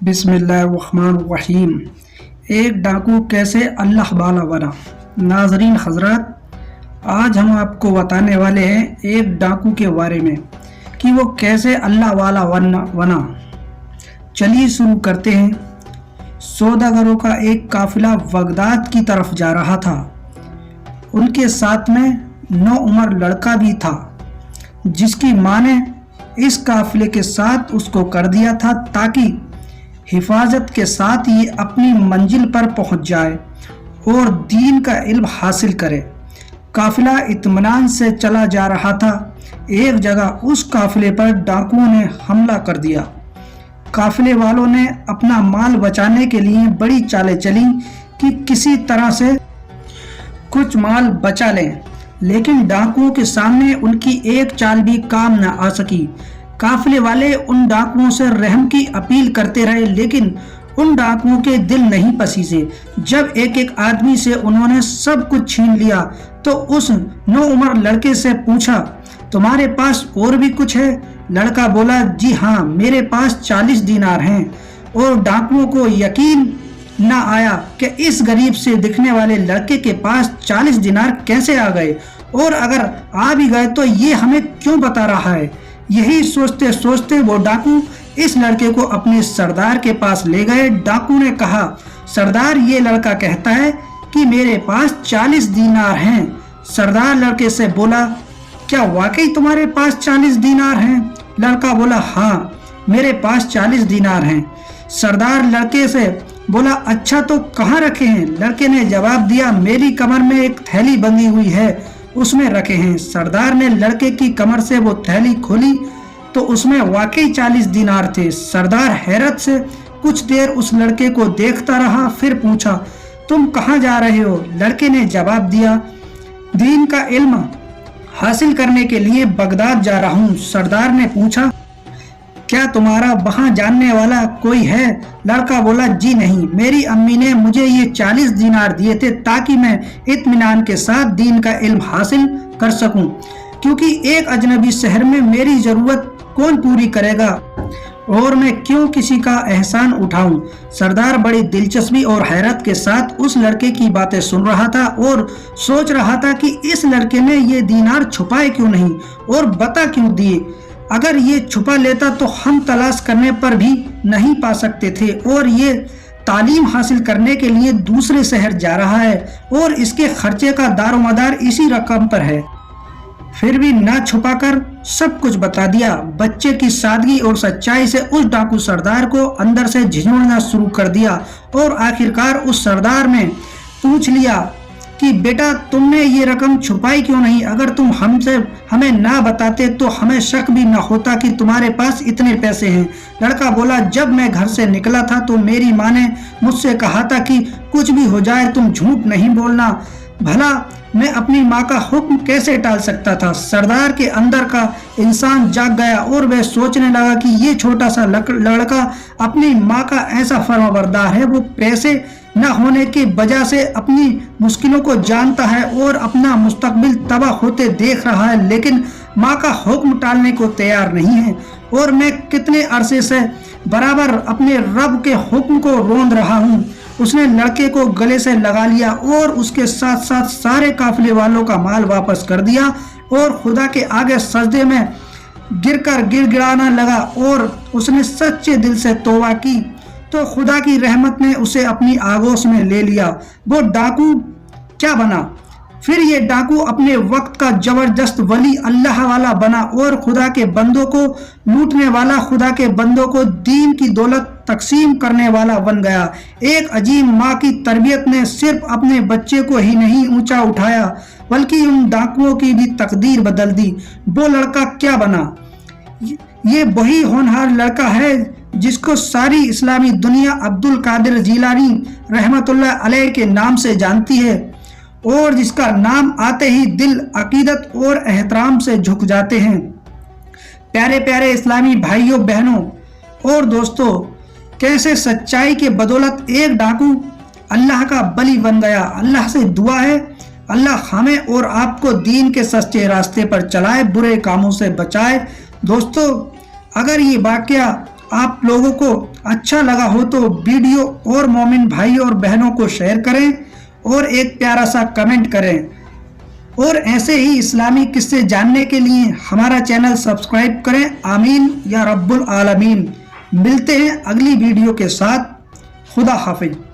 बिस्मिल्लाहिर्रहमानिर्रहीम। एक डाकू कैसे अल्लाह वाला बना। नाजरीन हजरात, आज हम आपको बताने वाले हैं एक डाकू के बारे में कि वो कैसे अल्लाह वाला बना। चलिए शुरू करते हैं। सौदागरों का एक काफिला बगदाद की तरफ जा रहा था। उनके साथ में 9 उम्र लड़का भी था, जिसकी माँ ने इस काफिले के साथ उसको कर दिया था ताकि हिफाजत के साथ ये अपनी मंजिल पर पहुंच जाए और दीन का इल्म हासिल करे। काफिला इत्मीनान से चला जा रहा था। एक जगह उस काफिले पर डाकुओं ने हमला कर दिया। काफिले वालों ने अपना माल बचाने के लिए बड़ी चालें चली कि किसी तरह से कुछ माल बचा लें, लेकिन डाकुओं के सामने उनकी एक चाल भी काम न आ सकी। काफिले वाले उन डाकुओं से रहम की अपील करते रहे, लेकिन उन डाकुओं के दिल नहीं पसीजे। जब एक एक आदमी से उन्होंने सब कुछ छीन लिया तो उस 9 उम्र लड़के से पूछा, तुम्हारे पास और भी कुछ है? लड़का बोला, जी हाँ, मेरे पास 40 दीनार हैं। और डाकुओं को यकीन न आया कि इस गरीब से दिखने वाले लड़के के पास 40 दीनार कैसे आ गए, और अगर आ भी गए तो ये हमें क्यों बता रहा है। यही सोचते सोचते वो डाकू इस लड़के को अपने सरदार के पास ले गए। डाकू ने कहा, सरदार, ये लड़का कहता है कि मेरे पास 40 दीनार हैं। सरदार लड़के से बोला, क्या वाकई तुम्हारे पास 40 दीनार हैं? लड़का बोला, हाँ, मेरे पास 40 दीनार हैं। सरदार लड़के से बोला, अच्छा तो कहाँ रखे हैं? लड़के ने जवाब दिया, मेरी कमर में एक थैली बंधी हुई है, उसमें रखे हैं। सरदार ने लड़के की कमर से वो थैली खोली तो उसमें वाकई 40 दीनार थे। सरदार हैरत से कुछ देर उस लड़के को देखता रहा, फिर पूछा, तुम कहाँ जा रहे हो? लड़के ने जवाब दिया, दीन का इल्म हासिल करने के लिए बगदाद जा रहा हूँ। सरदार ने पूछा, क्या तुम्हारा वहां जानने वाला कोई है? लड़का बोला, जी नहीं, मेरी अम्मी ने मुझे ये 40 दीनार दिए थे ताकि मैं इत्मीनान के साथ दीन का इल्म हासिल कर सकूं, क्योंकि एक अजनबी शहर में मेरी जरूरत कौन पूरी करेगा और मैं क्यों किसी का एहसान उठाऊं। सरदार बड़ी दिलचस्पी और हैरत के साथ उस लड़के की बातें सुन रहा था और सोच रहा था कि इस लड़के ने ये दीनार छुपाए क्यों नहीं और बता क्यों दिए। अगर ये छुपा लेता तो हम तलाश करने पर भी नहीं पा सकते थे, और ये तालीम हासिल करने के लिए दूसरे शहर जा रहा है और इसके खर्चे का दारोमदार इसी रकम पर है। फिर भी ना छुपाकर सब कुछ बता दिया। बच्चे की सादगी और सच्चाई से उस डाकू सरदार को अंदर से झिझोड़ना शुरू कर दिया और आखिरकार उस सरदार ने पूछ लिया कि बेटा, तुमने ये रकम छुपाई क्यों नहीं? अगर तुम हमें ना बताते तो हमें शक भी ना होता कि तुम्हारे पास इतने पैसे हैं। लड़का बोला, जब मैं घर से निकला था तो मेरी माँ ने मुझसे कहा था कि कुछ भी हो जाए तुम झूठ नहीं बोलना। भला मैं अपनी माँ का हुक्म कैसे टाल सकता था? सरदार के अंदर का इंसान जाग गया और वह सोचने लगा कि ये छोटा सा लड़का अपनी माँ का ऐसा फर्माबरदार है। वो पैसे न होने की वजह से अपनी मुश्किलों को जानता है और अपना मुस्तकबिल तबाह होते देख रहा है, लेकिन माँ का हुक्म टालने को तैयार नहीं है। और मैं कितने अरसे से बराबर अपने रब के हुक्म को रोंद रहा हूँ। उसने लड़के को गले से लगा लिया और उसके साथ साथ सारे काफिले वालों का माल वापस कर दिया और खुदा के आगे सजदे में गिरकर गिड़गिड़ाना लगा और उसने सच्चे दिल से तौबा की तो खुदा की रहमत ने उसे अपनी आगोश में ले लिया। वो डाकू क्या बना? फिर ये डाकू अपने वक्त का जबरदस्त वली अल्लाह वाला बना और खुदा के बंदों को लूटने वाला, खुदा के बंदों को दीन की दौलत तकसीम करने वाला बन गया। एक अजीम माँ की तरबियत ने सिर्फ अपने बच्चे को ही नहीं ऊंचा उठाया, बल्कि उन डाकुओं की भी तकदीर बदल दी। वो लड़का क्या बना? ये वही होनहार लड़का है जिसको सारी इस्लामी दुनिया अब्दुल कादिर जीलानी रहमतुल्लाह अलैह के नाम से जानती है और जिसका नाम आते ही दिल अकीदत और एहतराम से झुक जाते हैं। प्यारे प्यारे इस्लामी भाइयों, बहनों और दोस्तों, कैसे सच्चाई के बदौलत एक डाकू अल्लाह का बली बन गया। अल्लाह से दुआ है, अल्लाह हमें और आपको दीन के सच्चे रास्ते पर चलाए, बुरे कामों से बचाए। दोस्तों, अगर ये वाकया آپ لوگوں کو اچھا لگا ہو تو ویڈیو اور مومن بھائی اور بہنوں کو شیئر کریں اور ایک پیارا سا کمنٹ کریں، اور ایسے ہی اسلامی قصے جاننے کے لیے ہمارا چینل سبسکرائب کریں۔ آمین یا رب العالمین۔ ملتے ہیں اگلی ویڈیو کے ساتھ۔ خدا حافظ۔